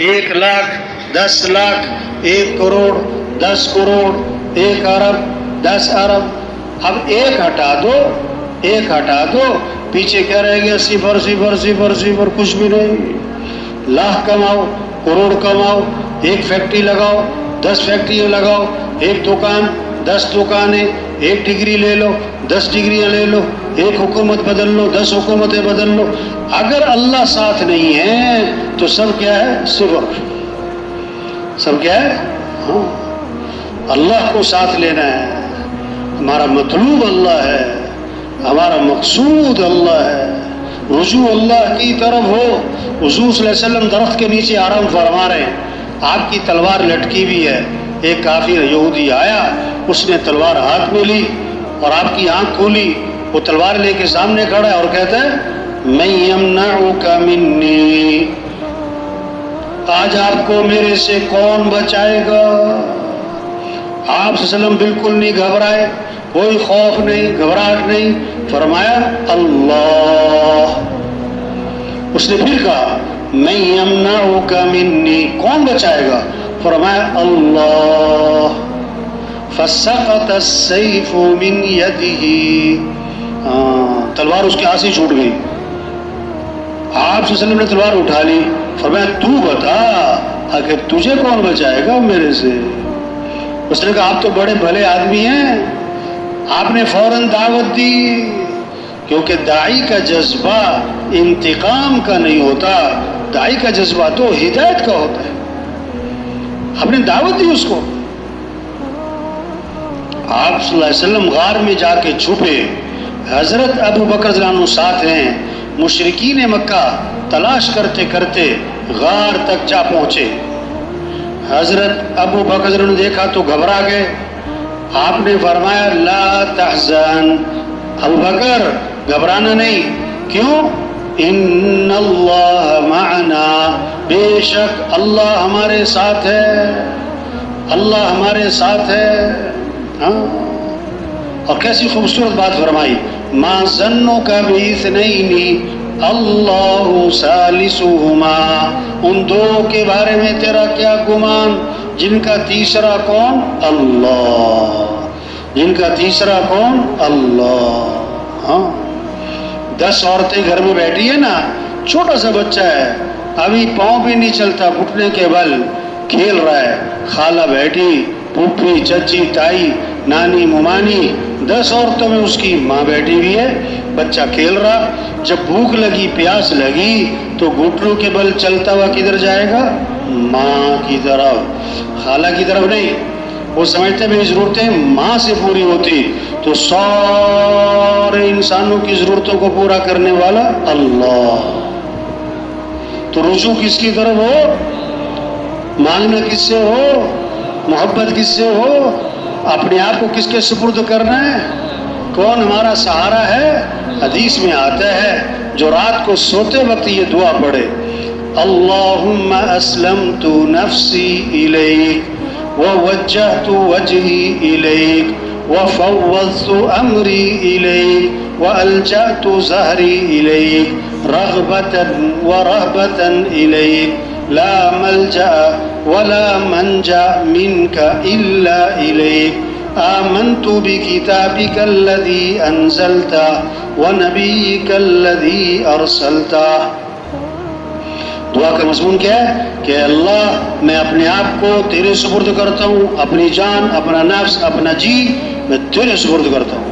1 लाख, 10 लाख, 1 करोड़, 10 करोड़, 1 अरब, 10 अरब। अब एक हटा दो, पीछे क्या रह गया? सिफर सिफर सिफर सिफर, कुछ भी नहीं। लाख कमाओ, करोड़ कमाओ, 1 फैक्ट्री लगाओ, 10 फैक्ट्रियाँ लगाओ, 1 दुकान, 10 दुकानें, 1 डिग्री ले लो, 10 डिग्रियाँ ले लो, 1 हुकूमत बदल लो, 10 हुकूमतें बदल लो। अगर अल्लाह साथ नहीं है तो सब क्या है? सिफर। सब क्या है? हाँ, अल्लाह को साथ लेना है। हमारा मतलूब अल्लाह है, हमारा मकसूद अल्लाह है, रुजू अल्लाह की तरफ हो। हुजूर सल्लल्लाहु अलैहि वसल्लम दरख्त के नीचे आराम फरमा रहे हैं, आपकी तलवार लटकी हुई है। एक काफिर यहूदी आया, उसने तलवार हाथ में ली और आपकी आंख खोली, वो तलवार लेके सामने खड़ा है और कहता है मैं यमनउका मिन्नी, आज आपको मेरे से कौन बचाएगा? आप सल्लम बिल्कुल नहीं घबराए, कोई खौफ नहीं, घबराहट नहीं, फरमाया अल्लाह। उसने फिर कहा मैं यमनउका मिन्नी, कौन बचाएगा? फरमाया अल्लाह। फसक़त अस्सैफ़ मिन यदिही, तलवार उसके हाथ से छूट गई। आप सल्लम ने तलवार उठा ली, फरमाया तू बता आखिर तुझे कौन बचाएगा मेरे से? उसने कहा आप तो बड़े भले आदमी हैं, आपने फौरन दावत दी, क्योंकि दाई का जज्बा इंतकाम का नहीं होता, दाई का जज्बा तो हिदायत का होता है। आपने दावत दी उसको। आप सल्लल्लाहु अलैहि वसल्लम गार में जाके छुपे, हजरत अबू बकर रज़ियल्लाहु अन्हु साथ हैं। मुशरिकीन मक्का तलाश करते करते गार तक जा पहुंचे। हजरत अबू बकर रज़ियल्लाहु अन्हु ने देखा तो घबरा गए। आपने फरमाया ला तहज़न, अबू बकर घबराना नहीं। क्यों? इन्नल्लाह मअना, बेशक अल्लाह हमारे साथ है, अल्लाह हमारे साथ है। हाँ, और कैसी खूबसूरत बात फरमाई, मा ज़न्नुका बिइस्नैनी अल्लाहु सालिसुहुमा, उन दो के बारे में तेरा क्या गुमान जिनका तीसरा कौन? अल्लाह। जिनका तीसरा कौन? अल्लाह। हाँ, 10 औरतें घर में बैठी है ना, छोटा सा बच्चा है, अभी पाँव भी नहीं चलता, घुटने के बल खेल रहा है। खाला बैठी, फूफी, चची, ताई, नानी, मुमानी, 10 औरतों में उसकी माँ बैठी हुई है, बच्चा खेल रहा। जब भूख लगी, प्यास लगी तो घुटनों के बल चलता हुआ किधर जाएगा? माँ की तरफ, खाला की तरफ नहीं। वो समझते मेरी ज़रूरतें माँ से पूरी होती तो सारे इंसानों की ज़रूरतों को पूरा करने वाला अल्लाह। तो रुजू किसकी तरफ हो? मांगना किससे हो? मोहब्बत किससे हो? अपने आप को किसके सुपुर्द करना है? कौन हमारा सहारा है? हदीस में आता है जो रात को सोते वक्त ये दुआ पढ़े, अल्लाहुम्मा अस्लमतु नफ्सी इलैक व वज्जहतु वजही इलैक व फव्वज़्तु अमरी इलैक व अल्जअतु ज़हरी इलैक रग़बतन व रहबतन इलैक ला मल्जा वला मंजा मिनका इल्ला इलैक आमन्तु बिकिताबिकल्लज़ी अंज़लता व नबिय्यिकल्लज़ी अरसलता। दुआ का मज़मून क्या है कि अल्लाह मैं अपने आप को तेरे सुपुर्द करता हूँ, अपनी जान, अपना नफ्स, अपना जी मैं तेरे सुपुर्द करता हूँ।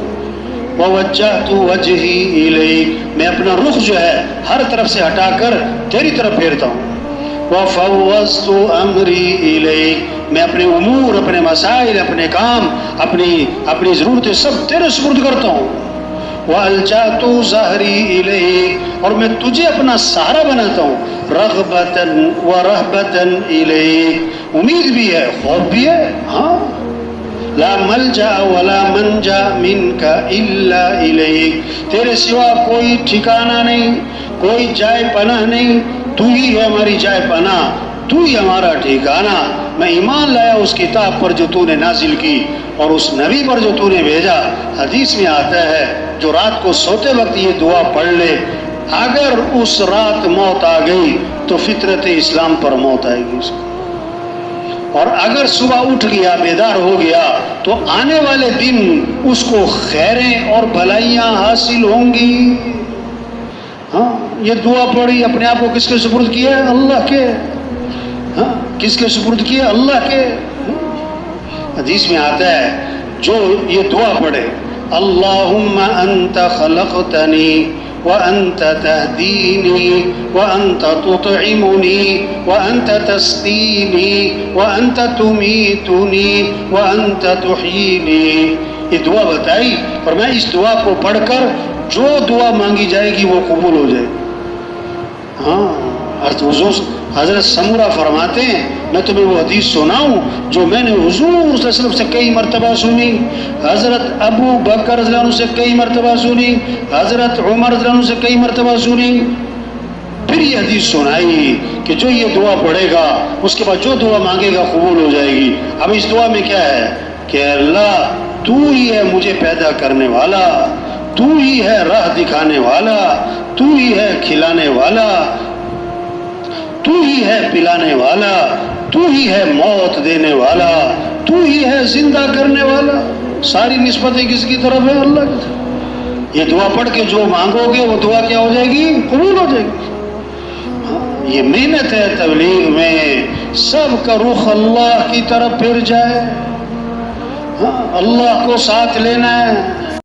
ववज्जहतु वजही इलैक, मैं अपना रुख जो है हर तरफ से हटाकर तेरी तरफ फेरता हूँ। वफ़व्वज़्तु अमरी इलैक, मैं अपने उमूर, अपने मसाइल, अपने काम, अपनी ज़रूरतें सब तेरे सुपुर्द करता हूँ। वअल्जअतु ज़हरी इलैक, और मैं तुझे अपना सहारा बनाता हूँ। रग़बतन व रहबतन इलैक, उम्मीद भी है, खौफ भी है। हाँ, ला मल्जा वला मंजा मिनका इल्ला इलैक, तेरे सिवा कोई ठिकाना नहीं, कोई जाए पनाह नहीं, तू ही है हमारी जाए पनाह, तू ही हमारा ठिकाना। मैं ईमान लाया उस किताब पर जो तूने नाजिल की और उस नबी पर जो तूने भेजा। हदीस में आता है जो रात को सोते वक्त ये दुआ पढ़ ले, اگر اس رات موت آ گئی تو فطرت اسلام پر موت آئے گی اس کو، اور اگر صبح اٹھ گیا بیدار ہو گیا تو آنے والے دن اس کو خیریں اور بھلائیاں حاصل ہوں گی۔ ہاں، یہ دعا پڑھی، اپنے آپ کو کس کے سپرد کیا ہے؟ اللہ کے۔ ہاں، کس کے سپرد کیا؟ اللہ کے۔ حدیث میں آتا ہے جو یہ دعا پڑھے، اللہم انت خلقتنی وانت تہدینی وانت تطعمنی وانت تسقینی وانت تمیتنی وانت تحیینی۔ یہ دعا بتائی اور میں اس دعا کو پڑھ کر جو دعا مانگی جائے گی وہ قبول ہو جائے۔ ہاں، حضرت سمورہ فرماتے ہیں میں تمہیں وہ حدیث سناؤں جو میں نے حضور صلی اللہ علیہ وسلم سے کئی مرتبہ سنی، حضرت ابو بکر رضی اللہ عنہ سے کئی مرتبہ سنی، حضرت عمر رضی اللہ عنہ سے کئی مرتبہ سنی۔ پھر یہ حدیث سنائی کہ جو یہ دعا پڑھے گا اس کے بعد جو دعا مانگے گا قبول ہو جائے گی۔ اب اس دعا میں کیا ہے کہ اللہ تو ہی ہے مجھے پیدا کرنے والا، تو ہی ہے راہ دکھانے والا، تو ہی ہے کھلانے والا، تو ہی ہے پلانے والا، تو ہی ہے موت دینے والا، تو ہی ہے زندہ کرنے والا۔ ساری نسبتیں کس کی طرف ہے؟ اللہ کی طرف۔ یہ دعا پڑھ کے جو مانگو گے وہ دعا کیا ہو جائے گی؟ قبول ہو جائے گی۔ یہ محنت ہے تبلیغ میں، سب کا رخ اللہ کی طرف پھر جائے، اللہ کو ساتھ لینا ہے۔